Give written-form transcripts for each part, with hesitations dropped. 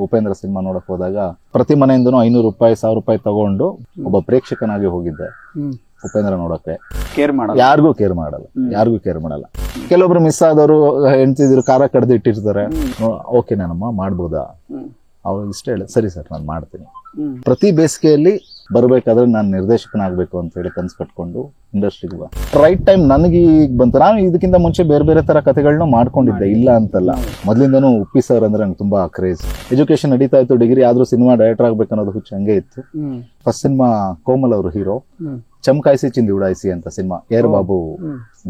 Upendra cinema ನೋಡಕ್ ಹೋದಾಗ ಪ್ರತಿ ಮನೆಯಿಂದನೂ 500 ರೂಪಾಯಿ 1000 ರೂಪಾಯಿ ತಗೊಂಡು ಒಬ್ಬ ಪ್ರೇಕ್ಷಕನಾಗಿ ಹೋಗಿದ್ದೆ ಉಪೇಂದ್ರ ನೋಡಕ್ಕೆ. ಯಾರಿಗೂ ಕೇರ್ ಮಾಡಲ್ಲ. ಕೆಲವೊಬ್ರು ಮಿಸ್ ಆದವರು ಹೆಂಡ್ತಿದ್ರು ಖಾರ ಕಡ್ದು ಇಟ್ಟಿರ್ತಾರೆ, ಓಕೆ ನಾನಮ್ಮ ಮಾಡ್ಬೋದಾ, ಅವ್ರು ಇಷ್ಟ ಹೇಳಿ ಸರಿ ಸರ್ ನಾನು ಮಾಡ್ತೀನಿ. ಪ್ರತಿ ಬೇಸಿಗೆಯಲ್ಲಿ ಬರ್ಬೇಕಾದ್ರೆ ನಾನು ನಿರ್ದೇಶಕನಾಗಬೇಕು ಅಂತ ಹೇಳಿ ಕನ್ಸು ಕಟ್ಕೊಂಡು ಇಂಡಸ್ಟ್ರಿಗೆ ರೈಟ್ ಟೈಮ್ ನನಗೆ ಈಗ ಬಂತು. ನಾನು ಇದಕ್ಕಿಂತ ಮುಂಚೆ ಬೇರೆ ಬೇರೆ ತರ ಕಥೆಗಳನ್ನ ಮಾಡ್ಕೊಂಡಿದ್ದೆ, ಇಲ್ಲ ಅಂತಲ್ಲ. ಮೊದ್ಲಿಂದನೂ ಉಪ್ಪಿ ಸರ್ ಅಂದ್ರೆ ನಂಗೆ ತುಂಬಾ ಕ್ರೇಜ್. ಎಜುಕೇಶನ್ ನಡೀತಾ ಇತ್ತು, ಡಿಗ್ರಿ ಆದ್ರೂ ಸಿನಿಮಾ ಡೈರೆಕ್ಟರ್ ಆಗ್ಬೇಕು ಅನ್ನೋದು ಹುಚ್ಚು ಹಂಗೆ ಇತ್ತು. ಫಸ್ಟ್ ಸಿನಿಮಾ ಕೋಮಲ್ ಅವರು ಹೀರೋ, ಚಮಕಾಯಿಸಿ ಚಿಂದಿ ಉಡಾಯಿಸಿ ಅಂತ ಸಿನಿಮಾ, ಏರ್ ಬಾಬು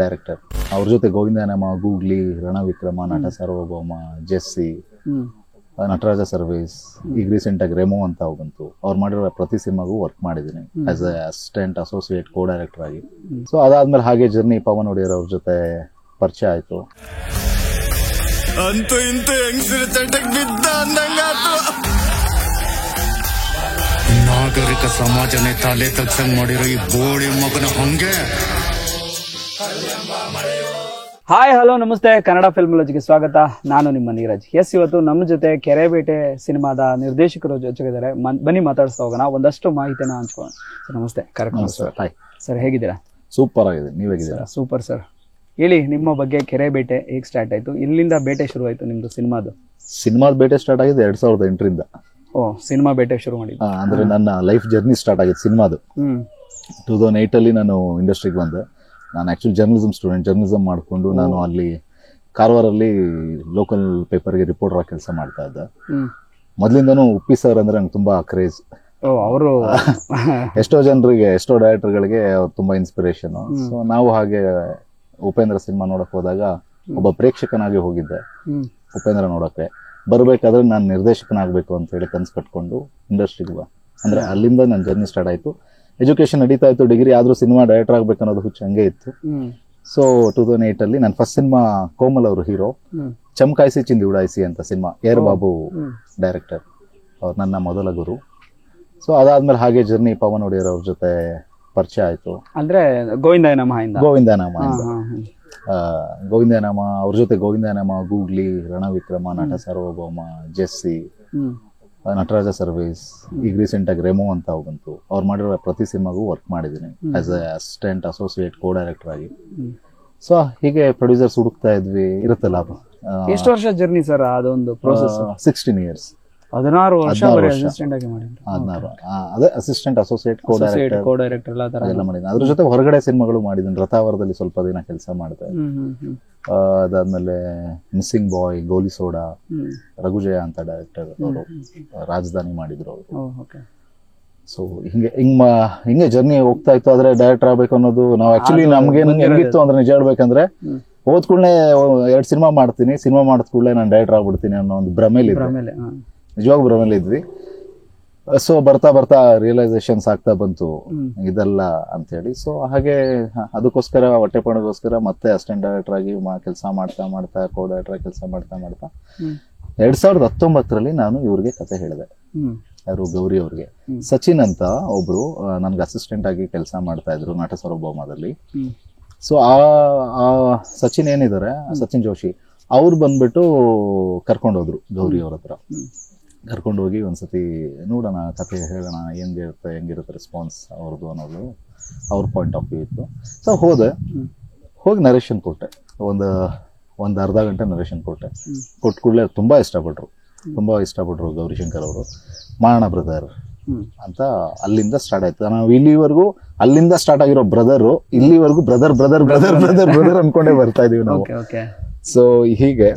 ಡೈರೆಕ್ಟರ್. ಅವ್ರ ಜೊತೆ ಗೋವಿಂದನಮ, ಗೂಗ್ಲಿ, ರಣವಿಕ್ರಮ, ನಟ ಸಾರ್ವಭೌಮ, ಜೆಸ್ಸಿ, ನಟರಾಜ ಸರ್ವಿಸ್, ಈಗ ರೀಸೆಂಟ್ ಆಗಿ ರೆಮೋ ಅಂತ ಬಂತು. ಅವ್ರು ಮಾಡಿರೋ ಪ್ರತಿ ಸಿನಿಮಾಗೂ ವರ್ಕ್ ಮಾಡಿದ್ದೀನಿ as a assistant, associate, co director ಆಗಿ. ಸೊ ಅದಾದ್ಮೇಲೆ ಹಾಗೆ ಜರ್ನಿ ಪವನ್ ಒಡೆಯರ್ ಅವ್ರ ಜೊತೆ ಪರಿಚಯ ಆಯ್ತು. ಅಂತೂ ಇಂತೂ ಹೆಂಗಸರ ಚಟಕ್ ಬಿದ್ದ ಅಂದಂಗಾತು. ನಾಗರಿಕ ಸಮಾಜನೇ ತಲೆ ತಗ್ಸಂಗ್ ಮಾಡಿರೋ ಈ ಬೋಳಿ ಮಗನ ಹಂಗೆ. ಹಾಯ್ ಹಲೋ ನಮಸ್ತೆ, ಕನ್ನಡ ಫಿಲ್ಮಾಲಜಿಗೆ ಸ್ವಾಗತ. ನಾನು ನಿಮ್ಮ ನೀರಜ್. ಎಸ್, ಇವತ್ತು ನಮ್ಮ ಜೊತೆ ಕೆರೆಬೇಟೆ ಸಿನಿಮಾದ ನಿರ್ದೇಶಕರು ಜೊತೆಗಿದ್ದಾರೆ. ಬನ್ನಿ ಮಾತಾಡಿಸ್ತಾ ಹೋಗೋಣ, ಒಂದಷ್ಟು ಮಾಹಿತಿನ ಹಂಚ್ಕೊಳ್ಳೋಣ. ನಮಸ್ತೆ. ಸರ್ ಹೇಗಿದ್ದೀರಾ? ಸೂಪರ್ ಆಗಿದೆ, ನೀವ್ ಹೇಗಿದ್ದೀರಾ? Super sir. ಹೇಳಿ ನಿಮ್ಮ ಬಗ್ಗೆ. ಕೆರೆಬೇಟೆ ಹೇಗೆ ಸ್ಟಾರ್ಟ್ ಆಯ್ತು? ಇಲ್ಲಿಂದ ಬೇಟೆ ಶುರು ಆಯ್ತು ನಿಮ್ದು ಸಿನಿಮಾದ ಬೇಟೆ ಸ್ಟಾರ್ಟ್ ಆಗಿದೆ 2008ರಿಂದ. ಸಿನಿಮಾ ಬೇಟೆ ಶುರು ಮಾಡಿದ್ದು ಅಂದ್ರೆ ನನ್ನ ಲೈಫ್ ಜರ್ನಿ ಸ್ಟಾರ್ಟ್ ಆಗಿದೆ ಸಿನಿಮಾದು. 2008 ಅಲ್ಲಿ ನಾನು ಇಂಡಸ್ಟ್ರಿಗೆ ಬಂದೆ. ನಾನು ಆಕ್ಚುಲಿ ಜರ್ನಲಿಸಮ್ ಮಾಡ್ಕೊಂಡು ನಾನು ಅಲ್ಲಿ ಕಾರವಾರಲ್ಲಿ ಲೋಕಲ್ ಪೇಪರ್ಗೆ ರಿಪೋರ್ಟರ್ ಆಗಿ ಕೆಲಸ ಮಾಡ್ತಾ ಇದ್ದೆ. ಮೊದ್ಲಿಂದನೂ ಉಪ್ಪಿ ಸರ್ ಅಂದ್ರೆ ನಂಗೆ ತುಂಬಾ ಕ್ರೇಜ್. ಅವರು ಎಷ್ಟೋ ಜನರಿಗೆ, ಎಷ್ಟೋ ಡೈರೆಕ್ಟರ್ಗಳಿಗೆ ಅವ್ರು ತುಂಬಾ ಇನ್ಸ್ಪಿರೇಷನ್. ಸೊ ನಾವು ಹಾಗೆ ಉಪೇಂದ್ರ ಸಿನಿಮಾ ನೋಡಕ್ ಹೋದಾಗ ಒಬ್ಬ ಪ್ರೇಕ್ಷಕನಾಗಿ ಹೋಗಿದ್ದೆ ಉಪೇಂದ್ರ ನೋಡಕ್ಕೆ. ಬರ್ಬೇಕಾದ್ರೆ ನಾನು ನಿರ್ದೇಶಕನಾಗಬೇಕು ಅಂತ ಹೇಳಿ ಕನ್ಸು ಕಟ್ಕೊಂಡು ಇಂಡಸ್ಟ್ರಿಗೆ ಅಂದ್ರೆ ಅಲ್ಲಿಂದ ನನ್ನ ಜರ್ನಿ ಸ್ಟಾರ್ಟ್ ಆಯ್ತು. ಎಜುಕೇಶನ್ ನಡೀತಾ ಇತ್ತು, ಡಿಗ್ರಿ ಆದ್ರೂ ಸಿನಿಮಾ ಡೈರೆಕ್ಟರ್ ಆಗ್ಬೇಕು ಅನ್ನೋದು ಹುಚ್ಚು ಹಂಗೆ ಇತ್ತು. ಸೊ 2008 ಅಲ್ಲಿ ನನ್ನ ಫಸ್ಟ್ ಸಿನಿಮಾ ಕೋಮಲ್ ಅವರು ಹೀರೋ, ಚಮಕಾಯಿಸಿ ಚಿಂದಿ ಉಡಾಯಿಸಿ ಅಂತ ಸಿನಿಮಾ, ಏರ್ ಬಾಬು ಡೈರೆಕ್ಟರ್. ಅವ್ರು ನನ್ನ ಮೊದಲ ಗುರು. ಸೊ ಅದಾದ್ಮೇಲೆ ಹಾಗೆ ಜರ್ನಿ ಪವನ್ ಒಡೆಯರ್ ಅವ್ರ ಜೊತೆ ಪರಿಚಯ ಆಯ್ತು. ಅಂದ್ರೆ ಗೋವಿಂದನಾಮ ಅವ್ರ ಜೊತೆ ಗೋವಿಂದನಾಮ, ಗೂಗ್ಲಿ, ರಣವಿಕ್ರಮ, ನಟ ಸಾರ್ವಭೌಮ, ಜೆಸ್ಸಿ, ನಟರಾಜ ಸರ್ವಿಸ್, ಈಗ ರೀಸೆಂಟ್ ಆಗಿ ರೆಮೋ ಅಂತ ಬಂತು. ಅವ್ರು ಮಾಡಿರೋ ಪ್ರತಿ ಸಿನಿಮಾಗೂ ವರ್ಕ್ ಮಾಡಿದ್ದೀನಿ as a assistant, associate, co director ಆಗಿ. ಸೊ ಹೀಗೆ ಪ್ರೊಡ್ಯೂಸರ್ಸ್ ಹುಡುಕ್ತಾ ಇದ್ವಿ. ಇರುತ್ತಲ್ಲ. ಎಷ್ಟು ವರ್ಷ ಜರ್ನಿ ಸರ್ ಅದೊಂದು ಪ್ರೋಸೆಸ್? 16 years. 16 ವರ್ಷ ಅಸಿಸ್ಟೆಂಟ್ ಆಗಿ ಮಾಡಿದ್ರು. 16 ಅದೇ ಅಸಿಸ್ಟೆಂಟ್, ಅಸೋಸಿಯೇಟ್, ಕೋ ಡೈರೆಕ್ಟರ್ ಎಲ್ಲ ಮಾಡಿದ್ದೀನಿ. ಅದ್ರ ಜೊತೆ ಹೊರಗಡೆ ಸಿನಿಮಾಗಳು ಮಾಡಿದ್ದೀನಿ. ರಥಾವರದಲ್ಲಿ ಸ್ವಲ್ಪ ದಿನ ಕೆಲಸ ಮಾಡ್ತಾ ಇದ್ದೆ. ಅದಾದ್ಮೇಲೆ ಮಿಸ್ಸಿಂಗ್ ಬಾಯ್, ಗೋಲಿ ಸೋಡಾ, ರಘುಜಯ ಅಂತ ಡೈರೆಕ್ಟರ್ ಅವರು ರಾಜಧಾನಿ ಮಾಡಿದ್ರು ಅವರು. ಸೊ ಹಿಂಗೆ ಜರ್ನಿ ಹೋಗ್ತಾ ಇತ್ತು. ಆದ್ರೆ ಡೈರೆಕ್ಟರ್ ಆಗ್ಬೇಕು ಅನ್ನೋದು ನಾವು ಆಕ್ಚುಲಿ ನಮ್ಗೆ ಹೆಂಗಿತ್ತು ಅಂದ್ರೆ, ನಿಜ ಹೇಳ್ಬೇಕಂದ್ರೆ ಹೋದ್ ಕೂಡಲೇ 2 ಸಿನಿಮಾ ಮಾಡ್ತೀನಿ, ಸಿನಿಮಾ ಮಾಡಿದ ಕೂಡಲೇ ನಾನು ಡೈರೆಕ್ಟರ್ ಆಗ್ಬಿಡ್ತೀನಿ ಅನ್ನೋ ಒಂದು ಭ್ರಮೇಲಿ ನಿಜವಾಗ ಭ್ರಮೇಲಿ ಇದ್ವಿ. ಸೊ ಬರ್ತಾ ಬರ್ತಾ ರಿಯಲೈಸೇಷನ್ಸ್ ಆಗ್ತಾ ಬಂತು ಇದೆಲ್ಲ ಅಂತ ಹೇಳಿ. ಸೊ ಹಾಗೆ ಅದಕ್ಕೋಸ್ಕರ ಹೊಟ್ಟೆಪಾಡಿಗೋಸ್ಕರ ಮತ್ತೆ ಅಸಿಸ್ಟೆಂಟ್ ಡೈರೆಕ್ಟರ್ ಆಗಿ ಕೆಲಸ ಮಾಡ್ತಾ ಕೋ ಡೈರೆಕ್ಟರ್ ಆಗಿ ಕೆಲಸ ಮಾಡ್ತಾ 2019ರಲ್ಲಿ ನಾನು ಇವ್ರಿಗೆ ಕತೆ ಹೇಳಿದೆ. ಯಾರು? ಗೌರಿ ಅವ್ರಿಗೆ. ಸಚಿನ್ ಅಂತ ಒಬ್ರು ನನ್ಗೆ ಅಸಿಸ್ಟೆಂಟ್ ಆಗಿ ಕೆಲಸ ಮಾಡ್ತಾ ಇದ್ರು ನಟ ಸಾರ್ವಭೌಮದಲ್ಲಿ. ಸೊ ಆ ಸಚಿನ್ ಏನಿದ್ದಾರೆ, ಸಚಿನ್ ಜೋಶಿ, ಅವ್ರು ಬಂದ್ಬಿಟ್ಟು ಕರ್ಕೊಂಡೋದ್ರು ಗೌರಿ ಅವ್ರ ಹತ್ರ. ಕರ್ಕೊಂಡು ಹೋಗಿ ಒಂದ್ಸತಿ ನೋಡೋಣ, ಕತೆ ಹೇಳೋಣ, ಹೆಂಗಿರುತ್ತೆ ರೆಸ್ಪಾನ್ಸ್ ಅವ್ರದ್ದು ಅನ್ನೋದು ಅವ್ರ ಪಾಯಿಂಟ್ ಆಫ್ ವ್ಯೂ ಇತ್ತು. ಸೊ ಹೋಗಿ ನರೇಶನ್ ಕೊಟ್ಟೆ. ಒಂದು ಅರ್ಧ ಗಂಟೆ ನರೇಶನ್ ಕೊಟ್ಟ ಕೂಡಲೇ ತುಂಬಾ ಇಷ್ಟಪಟ್ರು ಗೌರಿಶಂಕರ್ ಅವರು. ಮಾಡೋಣ ಬ್ರದರ್ ಅಂತ ಅಲ್ಲಿಂದ ಸ್ಟಾರ್ಟ್ ಆಯ್ತು. ನಾವು ಇಲ್ಲಿವರೆಗೂ ಅಲ್ಲಿಂದ ಸ್ಟಾರ್ಟ್ ಆಗಿರೋ ಬ್ರದರ್ ಇಲ್ಲಿವರೆಗೂ ಬ್ರದರ್ ಅನ್ಕೊಂಡೇ ಬರ್ತಾ ಇದೀವಿ ನಾವು. ಸೊ ಹಿಂಗೆ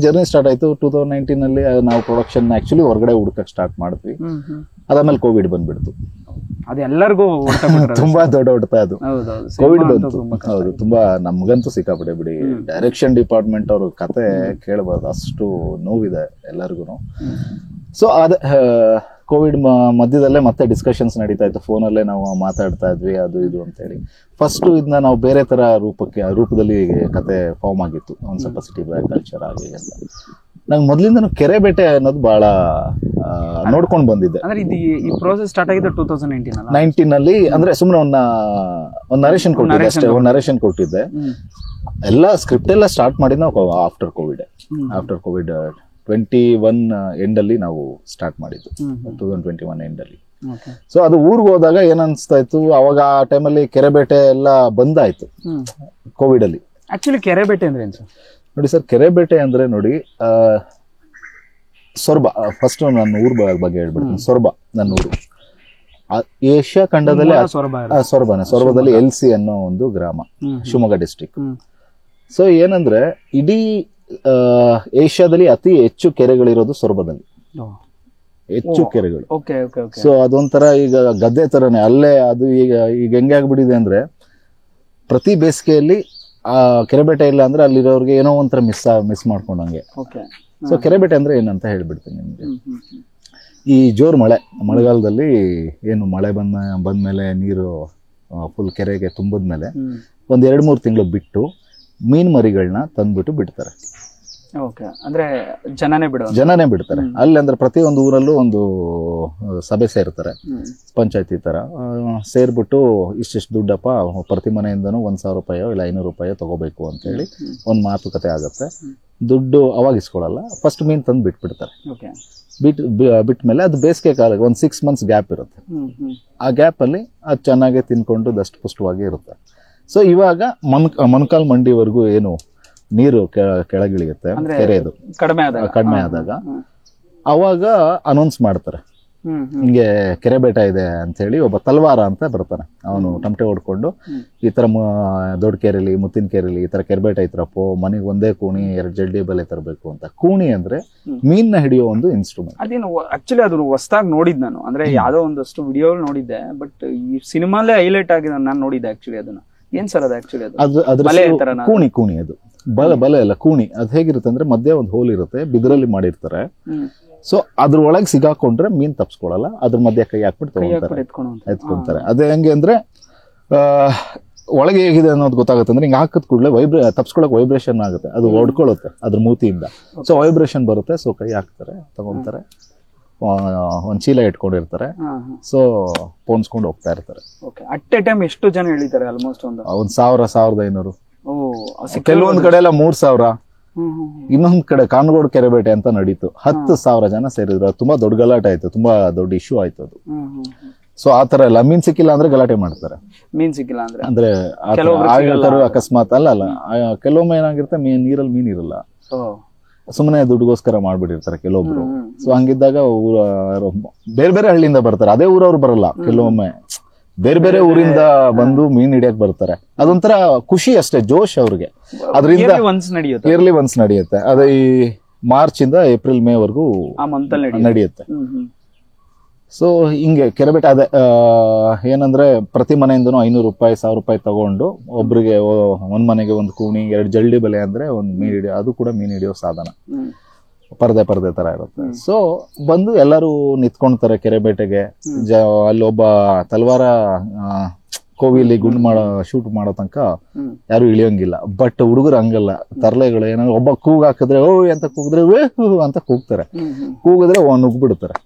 ಜರ್ನಿ ಸ್ಟಾರ್ಟ್ ಆಯ್ತು. 2019 ಅಲ್ಲಿ ನಾವು ಪ್ರೊಡಕ್ಷನ್ ಆಕ್ಚುಲಿ ಹೊರಗಡೆ ಹುಡುಕಕ್ ಸ್ಟಾರ್ಟ್ ಮಾಡಿದ್ವಿ. ಅದಾದ್ಮೇಲೆ ಕೋವಿಡ್ ಬಂದ್ಬಿಡ್ತು. ಅದೆಲ್ಲರಿಗೂ ತುಂಬಾ ದೊಡ್ಡ ಹೊಡೆತ ಅದು. ಕೋವಿಡ್ ಬಂತು. ಹೌದು, ತುಂಬಾ ನಮ್ಗಂತೂ ಸಿಕ್ಕಾಪಟ್ಟೆ ಬಿಡಿ. ಡೈರೆಕ್ಷನ್ ಡಿಪಾರ್ಟ್ಮೆಂಟ್ ಅವ್ರ ಕತೆ ಕೇಳಬಾರ್ದು, ಅಷ್ಟು ನೋವಿದೆ ಎಲ್ಲರಿಗೂ. ಸೊ ಅದೇ ಕೋವಿಡ್ ಮಧ್ಯದಲ್ಲೇ ಮತ್ತೆ ಡಿಸ್ಕಷನ್ಸ್ ನಡೀತಾ ಇತ್ತು. ಫೋನಲ್ಲೇ ನಾವು ಮಾತಾಡ್ತಾ ಇದ್ವಿ, ಅದು ಇದು ಅಂತ ಹೇಳಿ. ಫಸ್ಟ್ ಇದನ್ನ ನಾವು ಬೇರೆ ತರ ರೂಪದಲ್ಲಿ ಕತೆ ಫಾರ್ಮ್ ಆಗಿತ್ತು, ಒಂದ್ ಸ್ವಲ್ಪ ಸಿಟಿ ಬ್ಯಾಕ್ ಕಲ್ಚರ್ ಆಗಿ ಅಂತ. ನಂಗೆ ಮೊದ್ಲಿಂದ ಕೆರೆಬೇಟೆ ಅನ್ನೋದು ಬಹಳ ನೋಡ್ಕೊಂಡ್ ಬಂದಿದ್ದೆ. ಈ ಪ್ರೋಸೆಸ್ ಸ್ಟಾರ್ಟ್ ಆಗಿದ್ದು 2019 ಅಲ್ಲಿ. ಅಂದ್ರೆ ಸುಮ್ನೆ ಒಂದ್ ನರೇಶನ್ ಕೊಟ್ಟಿದ್ದೆ. ಎಲ್ಲ ಸ್ಕ್ರಿಪ್ಟ್ ಎಲ್ಲ ಸ್ಟಾರ್ಟ್ ಮಾಡಿದ್ ನಾವು ಆಫ್ಟರ್ ಕೋವಿಡ್ 21 ಎಂಡಲ್ಲಿ ನಾವು ಸ್ಟಾರ್ಟ್ ಮಾಡಿದ್ದು, 2021 ಎಂಡಲ್ಲಿ. ಸೊ ಅದು ಊರಿಗೆ ಹೋದಾಗ ಏನ್ ಅನ್ಸ್ತಾ ಇತ್ತು, ಅವಾಗ ಆ ಟೈಮಲ್ಲಿ ಕೆರೆಬೇಟೆ ಎಲ್ಲ ಬಂದಾಯ್ತು ಕೋವಿಡ್ ಅಲ್ಲಿ. ಆಕ್ಚುಲಿ ಕೆರೆಬೇಟೆ ಅಂದ್ರೆ ಏನು ಸರ್? ನೋಡಿ ಸರ್, ಕೆರೆಬೇಟೆ ಅಂದ್ರೆ ನೋಡಿ, ಸೊರಬ, ಫಸ್ಟ್ ನನ್ನ ಊರ್ ಬಗ್ಗೆ ಹೇಳ್ಬಿಡ್ತೀನಿ. ಸೊರಬ ನನ್ನ ಊರು. ಏಷ್ಯಾ ಖಂಡದಲ್ಲಿ ಸೊರಬದಲ್ಲಿ ಎಲ್ಸಿ ಅನ್ನೋ ಒಂದು ಗ್ರಾಮ, ಶಿವಮೊಗ್ಗ ಡಿಸ್ಟ್ರಿಕ್ಟ್. ಸೊ ಏನಂದ್ರೆ ಇಡೀ ಏಷ್ಯಾದಲ್ಲಿ ಅತಿ ಹೆಚ್ಚು ಕೆರೆಗಳಿರೋದು ಸೊರಬದಲ್ಲಿ, ಹೆಚ್ಚು ಕೆರೆಗಳು. ಸೊ ಅದೊಂಥರ ಈಗ ಗದ್ದೆ ತರನೇ ಅಲ್ಲೇ. ಅದು ಈಗ ಹೆಂಗೆ ಆಗ್ಬಿಟ್ಟಿದೆ ಅಂದ್ರೆ, ಪ್ರತಿ ಬೇಸಿಗೆಯಲ್ಲಿ ಆ ಕೆರೆಬೇಟೆ ಇಲ್ಲ ಅಂದ್ರೆ ಅಲ್ಲಿರೋರ್ಗೆ ಏನೋ ಒಂಥರ ಮಿಸ್ ಮಾಡ್ಕೊಂಡಂಗೆ. ಸೊ ಕೆರೆಬೇಟೆ ಅಂದ್ರೆ ಏನಂತ ಹೇಳ್ಬಿಡ್ತೀನಿ ನಿಮ್ಗೆ. ಈ ಜೋರ್ ಮಳೆಗಾಲದಲ್ಲಿ ಏನು ಮಳೆ ಬಂದ್ಮೇಲೆ ನೀರು ಫುಲ್ ಕೆರೆಗೆ ತುಂಬಿದ್ಮೇಲೆ ಒಂದ್ 2-3 ತಿಂಗಳು ಬಿಟ್ಟು ಮೀನ್ ಮರಿಗಳನ್ನ ತಂದ್ಬಿಟ್ಟು ಬಿಡ್ತಾರೆ. ಅಂದ್ರೆ ಜನನೇ ಬಿಡ್ತಾರೆ ಅಲ್ಲಿ. ಅಂದ್ರೆ ಪ್ರತಿಯೊಂದು ಊರಲ್ಲೂ ಒಂದು ಸಭೆ ಸೇರ್ತಾರೆ, ಪಂಚಾಯತಿ ತರ ಸೇರ್ಬಿಟ್ಟು ಇಷ್ಟಿಷ್ಟು ದುಡ್ಡಪ್ಪ ಪ್ರತಿ ಮನೆಯಿಂದನೂ 1,000 ರೂಪಾಯೋ ಇಲ್ಲ 500 ರೂಪಾಯೋ ತಗೋಬೇಕು ಅಂತ ಹೇಳಿ ಒಂದ್ ಮಾತುಕತೆ ಆಗತ್ತೆ. ದುಡ್ಡು ಅವಾಗ ಇಸ್ಕೊಳಲ್ಲ, ಫಸ್ಟ್ ಮೀನ್ ತಂದು ಬಿಟ್ಬಿಡ್ತಾರೆ. ಬಿಟ್ಮೇಲೆ ಅದು ಬೇಸಿಗೆ ಕಾಲಕ್ಕೆ ಒಂದು 6 months ಗ್ಯಾಪ್ ಇರುತ್ತೆ. ಆ ಗ್ಯಾಪ್ ಅಲ್ಲಿ ಅದು ಚೆನ್ನಾಗಿ ತಿನ್ಕೊಂಡು ದಷ್ಟಪುಷ್ಟವಾಗಿ ಇರುತ್ತೆ. ಸೊ ಇವಾಗ ಮೊಣಕಾಲ್ ಮಂಡಿವರೆಗೂ ಏನು ನೀರು ಕೆಳಗಿಳಿಯುತ್ತೆ ಕೆರೆದು ಕಡಿಮೆ ಆದಾಗ ಅವಾಗ ಅನೌನ್ಸ್ ಮಾಡ್ತಾರೆ, ಹಿಂಗೆ ಕೆರೆಬೇಟ ಇದೆ ಅಂತ ಹೇಳಿ. ಒಬ್ಬ ತಲ್ವಾರ ಅಂತ ಬರ್ತಾನೆ, ಅವನು ಟಮಟೆ ಹೊಡ್ಕೊಂಡು ಈ ತರ ದೊಡ್ಡ ಕೆರೆಲಿ, ಮುತ್ತಿನ ಕೆರೆಲಿ ಈ ತರ ಕೆರೆಬೇಟ ಐತ್ರಪ್ಪೋ, ಮನೆಗೆ ಒಂದೇ ಕೂಣಿ 2 ಜಲ್ಡಿ ಬೆಲೆ ತರಬೇಕು ಅಂತ. ಕೂಣಿ ಅಂದ್ರೆ ಮೀನ್ನ ಹಿಡಿಯೋ ಒಂದು ಇನ್ಸ್ಟ್ರೂಮೆಂಟ್. ಅದೇನು ಆಕ್ಚುಲಿ ಅದು ಹೊಸದಾಗಿ ನೋಡಿದ್ ನಾನು, ಅಂದ್ರೆ ಯಾವ್ದೋ ಒಂದಷ್ಟು ವಿಡಿಯೋ ನೋಡಿದ್ದೆ, ಬಟ್ ಈ ಸಿನಿಮಾಲೇ ಹೈಲೈಟ್ ಆಗಿದೆ ನಾನು ನೋಡಿದ್ದೆ ಆಕ್ಚುಲಿ ಅದನ್ನ. ಏನ್ ಸರ್ ಅದು ಆಕ್ಚುಲಿ? ಅದು ಕೂಣಿ ಅದು ಬಲೆ ಅಲ್ಲ, ಕೂಣಿ. ಅದು ಹೇಗಿರುತ್ತೆ ಅಂದ್ರೆ ಮಧ್ಯೆ ಒಂದು ಹೋಲ್ ಇರುತ್ತೆ, ಬಿದಿರಲ್ಲಿ ಮಾಡಿರ್ತಾರೆ. ಸೊ ಅದ್ರ ಒಳಗೆ ಸಿಗಾಕೊಂಡ್ರೆ ಮೀನ್ ತಪ್ಸ್ಕೊಳಲ್ಲ, ಅದ್ರ ಮಧ್ಯೆ ಕೈ ಹಾಕ್ಬಿಟ್ಟು ಎತ್ಕೊಂತಾರೆ. ಅದೇ ಹೆಂಗೆ ಅಂದ್ರೆ ಒಳಗೆ ಹೇಗಿದೆ ಅನ್ನೋದು ಗೊತ್ತಾಗುತ್ತೆ ಅಂದ್ರೆ ಹಿಂಗೆ ಹಾಕದ್ ಕೂಡಲೇ ತಪ್ಸ್ಕೊಳಕ್ ವೈಬ್ರೇಷನ್ ಆಗುತ್ತೆ, ಅದು ಹೊಡ್ಕೊಳ್ಳುತ್ತೆ ಅದ್ರ ಮೂತಿಯಿಂದ. ಸೊ ವೈಬ್ರೇಷನ್ ಬರುತ್ತೆ, ಸೊ ಕೈ ಹಾಕ್ತಾರೆ, ತಗೊಂತಾರೆ, ಒಂದ್ ಚೀಲ ಇಟ್ಕೊಂಡಿರ್ತಾರೆ. ಸೊ ಪೋಣಿಸ್ಕೊಂಡು ಹೋಗ್ತಾ ಇರ್ತಾರೆ. ಅಟ್ ಎ ಟೈಮ್ ಎಷ್ಟು ಜನ ಹೇಳಿದ್ದಾರೆ? ಆಲ್ಮೋಸ್ಟ್ ಒಂದು 1,000-1,500. ಕೆಲವೊಂದ್ ಕಡೆ ಎಲ್ಲ 3,000. ಇನ್ನೊಂದ್ ಕಡೆ ಕಾನಗೋಡು ಕೆರೆಬೇಟೆ ಅಂತ ನಡೀತು, 10,000 ಜನ ಸೇರಿದ್ರು. ತುಂಬಾ ದೊಡ್ಡ ಗಲಾಟೆ ಆಯ್ತು, ತುಂಬಾ ದೊಡ್ಡ ಇಶ್ಯೂ ಆಯ್ತು ಅದು. ಸೊ ಆತರ ಎಲ್ಲ ಮೀನ್ ಸಿಕ್ಕಿಲ್ಲ ಅಂದ್ರೆ ಗಲಾಟೆ ಮಾಡ್ತಾರೆ. ಮೀನ್ ಸಿಕ್ಕಿಲ್ಲ ಅಂದ್ರೆ ಆಳ್ಗತರು ಅಕಸ್ಮಾತ್ ಅಲ್ಲ ಕೆಲವೊಮ್ಮೆ ಏನಾಗಿರುತ್ತೆ, ನೀರಲ್ಲಿ ಮೀನ್ ಇರಲ್ಲ, ಸುಮ್ಮನೆ ದುಡ್ಡುಗೋಸ್ಕರ ಮಾಡ್ಬಿಟ್ಟಿರ್ತಾರೆ ಕೆಲವೊಬ್ರು. ಸೊ ಹಂಗಿದ್ದಾಗ ಬೇರೆ ಬೇರೆ ಹಳ್ಳಿಯಿಂದ ಬರ್ತಾರೆ, ಅದೇ ಊರವ್ರು ಬರಲ್ಲ. ಕೆಲವೊಮ್ಮೆ ಬೇರೆ ಬೇರೆ ಊರಿಂದ ಬಂದು ಮೀನ್ ಹಿಡಿಯಕ್ ಬರ್ತಾರೆ. ಅದೊಂಥರ ಖುಷಿ ಅಷ್ಟೇ, ಜೋಶ್ ಅವ್ರಿಗೆ. ಅದರಿಂದ ಇಯರ್ಲಿ ಒನ್ಸ್ ನಡೆಯುತ್ತೆ. ಅದೇ ಈ ಮಾರ್ಚ್ ಇಂದ ಏಪ್ರಿಲ್ ಮೇ ವರ್ಗೂ ನಡೆಯುತ್ತೆ. ಸೊ ಹಿಂಗೆ ಕೆರೆಬೇಟೆ ಅದೇ ಏನಂದ್ರೆ ಪ್ರತಿ ಮನೆಯಿಂದನೂ 500 ರೂಪಾಯಿ 1,000 ರೂಪಾಯಿ ತಗೊಂಡು ಒಬ್ರಿಗೆ ಒಂದ್ ಮನೆಗೆ ಒಂದು ಕೂಣಿ 2 ಜಲ್ಡಿ ಬೆಲೆ ಅಂದ್ರೆ ಒಂದು ಮೀನ್ ಹಿಡಿಯೋ, ಅದು ಕೂಡ ಮೀನ್ ಹಿಡಿಯೋ ಸಾಧನ, ಪರದೆ ತರ ಇರುತ್ತೆ. ಸೊ ಬಂದು ಎಲ್ಲರೂ ನಿಂತ್ಕೊಂತಾರೆ ಕೆರೆಬೇಟೆಗೆ. ಅಲ್ಲಿ ಒಬ್ಬ ತಲ್ವಾರ ಕೋವಿಲಿ ಶೂಟ್ ಮಾಡೋ ತನಕ ಯಾರು ಇಳಿಯೋಂಗಿಲ್ಲ. ಬಟ್ ಹುಡುಗರು ಹಂಗಲ್ಲ, ತರ್ಲೆಗಳು ಏನಾದ್ರು ಒಬ್ಬ ಕೂಗ್ ಹಾಕಿದ್ರೆ ಓ ಅಂತ ಕೂಗಿದ್ರೆ ಅಂತ ಕೂಗ್ತಾರೆ, ಕೂಗಿದ್ರೆ ನುಗ್ಬಿಡ್ತಾರೆ.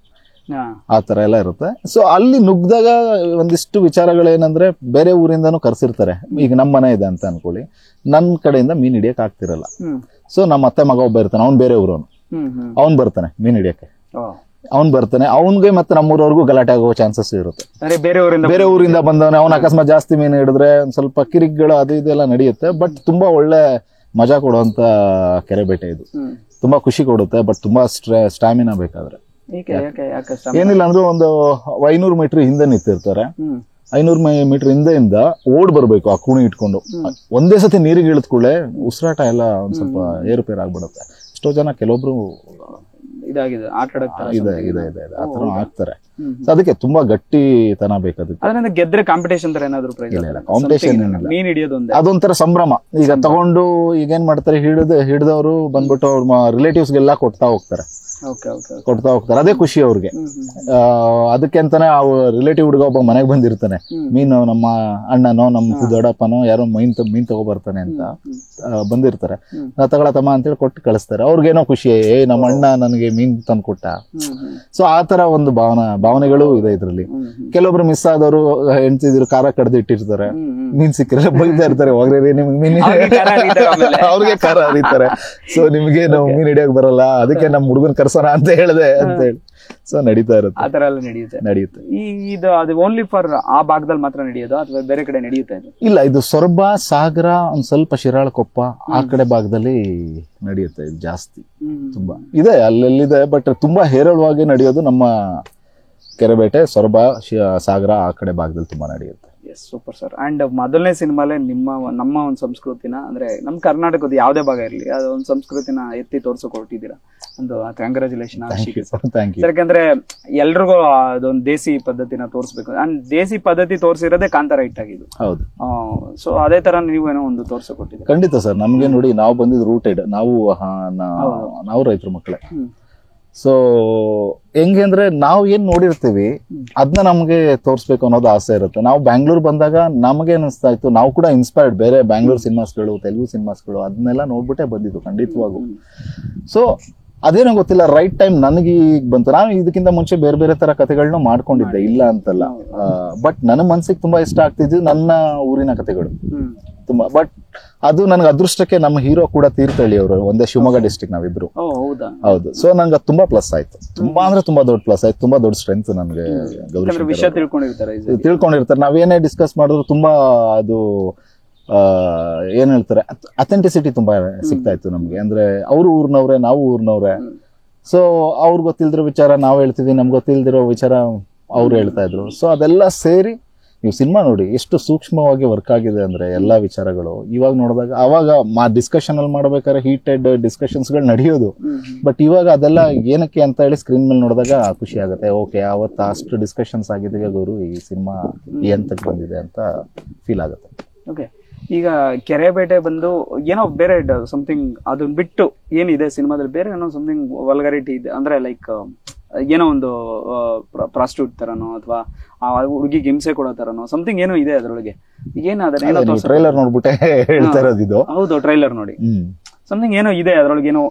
ಆ ತರ ಎಲ್ಲ ಇರುತ್ತೆ. ಸೊ ಅಲ್ಲಿ ನುಗ್ದಾಗ ಒಂದಿಷ್ಟು ವಿಚಾರಗಳೇನಂದ್ರೆ, ಬೇರೆ ಊರಿಂದಾನು ಕರ್ಸಿರ್ತಾರೆ. ಈಗ ನಮ್ಮ ಮನೆ ಇದೆ ಅಂತ ಅನ್ಕೊಳ್ಳಿ, ನನ್ ಕಡೆಯಿಂದ ಮೀನ್ ಹಿಡಿಯಕ್ ಆಗ್ತಿರಲ್ಲ. ಸೊ ನಮ್ಮ ಅತ್ತೆ ಮಗ ಒಬ್ಬ ಇರ್ತಾನೆ, ಅವ್ನ್ ಬೇರೆ ಊರವನು, ಅವ್ನ್ ಬರ್ತಾನೆ ಮೀನ್ ಹಿಡಿಯಕ್ಕೆ. ಅವ್ನ್ ಬರ್ತಾನೆ, ಅವ್ನ್ಗೆ ಮತ್ತೆ ನಮ್ಮೂರವರೆಗೂ ಗಲಾಟೆ ಆಗೋ ಚಾನ್ಸಸ್ ಇರುತ್ತೆ. ಬೇರೆ ಊರಿಂದ ಬಂದವನೇ ಅವ್ನ ಅಕಸ್ಮಾತ್ ಜಾಸ್ತಿ ಮೀನು ಹಿಡಿದ್ರೆ ಸ್ವಲ್ಪ ಕಿರಿಕ್ಗಳು ಅದು ಇದೆಲ್ಲ ನಡೆಯುತ್ತೆ. ಬಟ್ ತುಂಬಾ ಒಳ್ಳೆ ಮಜಾ ಕೊಡುವಂತ ಕೆರೆಬೇಟೆ ಇದು. ತುಂಬಾ ಖುಷಿ ಕೊಡುತ್ತೆ, ಬಟ್ ತುಂಬಾ ಸ್ಟಾಮಿನಾ ಬೇಕಾದ್ರೆ. ಏನಿಲ್ಲ ಅಂದ್ರೆ ಒಂದು 500 ಮೀಟರ್ ಹಿಂದೆ ನಿಂತಿರ್ತಾರೆ. 500 ಮೀಟರ್ ಹಿಂದೆಯಿಂದ ಓಡ್ ಬರ್ಬೇಕು ಆ ಕೂಣಿ ಇಟ್ಕೊಂಡು. ಒಂದೇ ಸತಿ ನೀರಿಗೆ ಇಳಿದ ಕೂಡಲೇ ಉಸಿರಾಟ ಎಲ್ಲ ಒಂದ್ ಸ್ವಲ್ಪ ಏರುಪೇರು ಆಗ್ಬಿಡುತ್ತೆ. ಎಷ್ಟೋ ಜನ ಕೆಲವೊಬ್ರು ಆತರ ಆಗ್ತಾರೆ. ಅದಕ್ಕೆ ತುಂಬಾ ಗಟ್ಟಿತನ ಬೇಕು. ಗೆದ್ರೆ ಕಾಂಪಿಟೇಷನ್ ಕಾಂಪಿಟೇಷನ್ ಅದೊಂಥರ ಸಂಭ್ರಮ. ಈಗ ತಗೊಂಡು ಈಗೇನ್ ಮಾಡ್ತಾರೆ, ಹಿಡಿದವರು ಬಂದ್ಬಿಟ್ಟು ಅವ್ರ ರಿಲೇಟಿವ್ಸ್ಗೆಲ್ಲ ಕೊಡ್ತಾ ಹೋಗ್ತಾರೆ. ಅದೇ ಖುಷಿ ಅವ್ರಿಗೆ. ಅದಕ್ಕೆ ಅಂತಾನೆ ರಿಲೇಟಿವ್ ಹುಡುಗ ಒಬ್ಬ ಮನೆಗೆ ಬಂದಿರ್ತಾನೆ, ಮೀನು ನಮ್ಮ ಅಣ್ಣನೋ ನಮ್ಮ ದೊಡ್ಡಪ್ಪನೋ ಯಾರೋ ಮೀನ್ ತಗೋಬರ್ತಾನೆ ಅಂತ ಬಂದಿರ್ತಾರೆ. ತಗೊಳತಮ್ಮ ಅಂತೇಳಿ ಕೊಟ್ಟು ಕಳಿಸ್ತಾರೆ. ಅವ್ರಿಗೇನೋ ಖುಷಿ, ನಮ್ಮ ಅಣ್ಣ ನನಗೆ ನೀನ್ ತಂದ್ಕೊಟ್ಟ. ಸೊ ಆ ತರ ಒಂದು ಭಾವನೆಗಳು ಇದೆ ಇದ್ರಲ್ಲಿ. ಕೆಲವೊಬ್ರು ಮಿಸ್ ಆದವರು ಹೆಂಡ್ತಿದ್ರು ಖಾರ ಕಡ್ದು ಇಟ್ಟಿರ್ತಾರೆ, ಮೀನ್ ಸಿಕ್ಕಿದ್ರೆ ಬೈತಾ ಇರ್ತಾರೆ, ಹೋಗ್ರಿ ನಿಮ್ಗೆ ಮೀನ್ ಅವ್ರಿಗೆ ಖಾರ ಹರಿತಾರೆ, ಸೊ ನಿಮ್ಗೆ ನಾವು ಮೀನ್ ಹಿಡಿಯೋಕ್ ಬರಲ್ಲ, ಅದಕ್ಕೆ ನಮ್ ಹುಡುಗನ್ ಕರ್ಸೋಣ ಅಂತ ಹೇಳಿದೆ ಅಂತ ಹೇಳಿ. ಸೊ ನಡೀತಾ ಇರುತ್ತೆ, ಆ ತರ ಎಲ್ಲ ನಡೆಯುತ್ತೆ. ಇದು ಅದು ಓನ್ಲಿ ಫಾರ್ ಆ ಭಾಗದಲ್ಲಿ ಮಾತ್ರ ನಡೆಯೋದು ಅಥವಾ ಬೇರೆ ಕಡೆ ನಡೆಯುತ್ತೆ? ಇಲ್ಲ, ಇದು ಸೊರಬ, ಸಾಗರ, ಒಂದ್ ಸ್ವಲ್ಪ ಶಿರಾಳಕೊಪ್ಪ ಆ ಕಡೆ ಭಾಗದಲ್ಲಿ ನಡೆಯುತ್ತೆ ಇದು ಜಾಸ್ತಿ. ತುಂಬಾ ಇದೆ ಅಲ್ಲೆಲ್ಲಿದೆ, ಬಟ್ ತುಂಬಾ ಹೇರಳವಾಗಿ ನಡೆಯೋದು ನಮ್ಮ ಕೆರೆಬೇಟೆ, ಸೊರಬ, ಸಾಗರ ಆ ಕಡೆ ಭಾಗದಲ್ಲಿ ತುಂಬಾ ನಡೆಯುತ್ತೆ. S, super sir. ಅಂಡ್ ಮೊದಲನೇ ಸಿನಿಮಾಲೇ ನಮ್ಮ ಒಂದು ಸಂಸ್ಕೃತಿನ, ಅಂದ್ರೆ ನಮ್ಮ ಕರ್ನಾಟಕದ ಯಾವುದೇ ಭಾಗ ಇರಲಿ, ಅದು ಒಂದು ಸಂಸ್ಕೃತಿನ ಎತ್ತಿ ತೋರ್ಸಕ್ ಹೊರಟಿದ್ದೀರಾ. ಒಂದು ಕಂಗ್ರಾಚುಲೇಷನ್. ಯಾಕಂದ್ರೆ ಎಲ್ರಿಗೂ ಅದೊಂದು ದೇಸಿ ಪದ್ಧತಿನ ತೋರಿಸ್ಬೇಕು. ಅಂಡ್ ದೇಸಿ ಪದ್ಧತಿ ತೋರಿಸಿರೋದೇ ಕಾಂತಾರ ಹಿಟ್ ಆಗಿದ್ದು. ಹೌದು. ಸೊ ಅದೇ ತರ ನೀವೇನೋ ಒಂದು ತೋರ್ಸಕ್ ಕೊಟ್ಟಿದ್ದೀರಾ. ಖಂಡಿತ ಸರ್. ನಮ್ಗೆ ನೋಡಿ, ನಾವು ಬಂದಿದ್ದು ರೂಟೆಡ್, ನಾವು ರೈತರ ಮಕ್ಕಳೇ. ಸೊ ಹೆಂಗೆ ಅಂದ್ರೆ ನಾವು ಏನ್ ನೋಡಿರ್ತೀವಿ ಅದನ್ನ ನಮ್ಗೆ ತೋರ್ಸ್ಬೇಕು ಅನ್ನೋದು ಆಸೆ ಇರುತ್ತೆ. ನಾವು ಬ್ಯಾಂಗ್ಳೂರ್ ಬಂದಾಗ ನಮಗೆ ಅನಿಸ್ತಾ ಇತ್ತು, ನಾವು ಕೂಡ ಇನ್ಸ್ಪೈರ್ಡ್ ಬೇರೆ ಬ್ಯಾಂಗ್ಳೂರ್ ಸಿನಿಮಾಸ್ಗಳು, ತೆಲುಗು ಸಿನಿಮಾಸ್ಗಳು ಅದನ್ನೆಲ್ಲ ನೋಡ್ಬಿಟ್ಟೆ ಬಂದಿದ್ದು ಖಂಡಿತವಾಗೂ. ಸೊ ಅದೇನೋ ಗೊತ್ತಿಲ್ಲ, ರೈಟ್ ಟೈಮ್ ನನಗೆ ಈಗ ಬಂತು. ನಾನು ಇದಕ್ಕಿಂತ ಮುಂಚೆ ಬೇರೆ ಬೇರೆ ತರ ಕಥೆಗಳನ್ನ ಮಾಡ್ಕೊಂಡಿದ್ದೆ, ಇಲ್ಲ ಅಂತಲ್ಲ. ಬಟ್ ನನ್ನ ಮನ್ಸಿಗೆ ತುಂಬಾ ಇಷ್ಟ ಆಗ್ತಿದ್ದು ನನ್ನ ಊರಿನ ಕಥೆಗಳು ತುಂಬಾ. ಬಟ್ ಅದು ನನ್ಗೆ ಅದೃಷ್ಟಕ್ಕೆ ನಮ್ಮ ಹೀರೋ ಕೂಡ ತೀರ್ಥಹಳ್ಳಿ ಅವರು, ಒಂದೇ ಶಿವಮೊಗ್ಗ ಡಿಸ್ಟ್ರಿಕ್ಟ್ ನಾವಿಬ್ರು. ಹೌದು. ಸೊ ನಂಗೆ ತುಂಬಾ ಪ್ಲಸ್ ಆಯ್ತು, ತುಂಬಾ ಅಂದ್ರೆ ತುಂಬಾ ದೊಡ್ಡ ಪ್ಲಸ್ ಆಯ್ತು, ತುಂಬಾ ದೊಡ್ಡ ಸ್ಟ್ರೆಂತ್ ನನ್ಗೆ. ವಿಷಯ ತಿಳ್ಕೊಂಡಿರ್ತಾರೆ, ನಾವೇನೇ ಡಿಸ್ಕಸ್ ಮಾಡಿದ್ರು ತುಂಬಾ ಅದು ಏನ್ ಹೇಳ್ತಾರೆ, ಅಥೆಂಟಿಸಿಟಿ ತುಂಬಾ ಸಿಗ್ತಾ ಇತ್ತು ನಮ್ಗೆ. ಅಂದ್ರೆ ಅವ್ರು ಊರ್ನವ್ರೆ, ನಾವು ಊರ್ನವ್ರೆ. ಸೊ ಅವ್ರು ಗೊತ್ತಿಲ್ದಿರೋ ವಿಚಾರ ನಾವ್ ಹೇಳ್ತಿದ್ವಿ, ನಮ್ಗೆ ಗೊತ್ತಿಲ್ದಿರೋ ವಿಚಾರ ಅವ್ರು ಹೇಳ್ತಾ ಇದ್ರು. ಸೊ ಅದೆಲ್ಲ ಸೇರಿ ನೀವು ಸಿನಿಮಾ ನೋಡಿ ಎಷ್ಟು ಸೂಕ್ಷ್ಮವಾಗಿ ವರ್ಕ್ ಆಗಿದೆ ಅಂದ್ರೆ ಎಲ್ಲಾ ವಿಚಾರಗಳು. ಇವಾಗ ನೋಡಿದಾಗ, ಅವಾಗ ಡಿಸ್ಕಷನ್ ಅಲ್ಲಿ ಮಾಡ್ಬೇಕಾದ್ರೆ ಹೀಟೆಡ್ ಡಿಸ್ಕಷನ್ಸ್ಗಳು ನಡೆಯೋದು. ಬಟ್ ಇವಾಗ ಅದೆಲ್ಲ ಏನಕ್ಕೆ ಅಂತ ಹೇಳಿ ಸ್ಕ್ರೀನ್ ಮೇಲೆ ನೋಡಿದಾಗ ಖುಷಿ ಆಗುತ್ತೆ. ಓಕೆ, ಅವತ್ತು ಅಷ್ಟು ಡಿಸ್ಕಷನ್ಸ್ ಆಗಿದ್ದಾಗ ಗುರು ಈ ಸಿನಿಮಾ ಈ ಹಂತಕ್ಕೆ ಬಂದಿದೆ ಅಂತ ಫೀಲ್ ಆಗುತ್ತೆ. ಓಕೆ, ಈಗ ಕೆರೆಬೇಟೆ ಬಂದು ಏನೋ ಬೇರೆ ಸಮಥಿಂಗ್ ಅದನ್ನ ಬಿಟ್ಟು ಏನಿದೆ ಸಿನಿಮಾದಲ್ಲಿ, ಬೇರೆ ಏನೋ ಸಮಥಿಂಗ್ ವಲ್ಗಾರಿಟಿ ಇದೆ ಅಂದ್ರೆ, ಲೈಕ್ ಏನೋ ಒಂದು ಪ್ರಾಸ್ಟಿಟ್ಯೂಟ್ ತರನೋ ಅಥವಾ ಹುಡುಗಿಗೆ ಹಿಂಸೆ ಕೊಡೋ ತರನೋ ಸಮಥಿಂಗ್ ಏನೋ ಇದೆ ಅದ್ರೊಳಗೆ. ಏನಾದ್ರೆ ಟ್ರೈಲರ್ ನೋಡ್ಬಿಟ್ಟೆ ಹೇಳ್ತಾ ಇರೋದು. ಹೌದು, ಟ್ರೈಲರ್ ನೋಡಿ ಸಮಥಿಂಗ್ ಏನೋ ಇದೆ ಅದ್ರೊಳಗೆ, ಏನೋ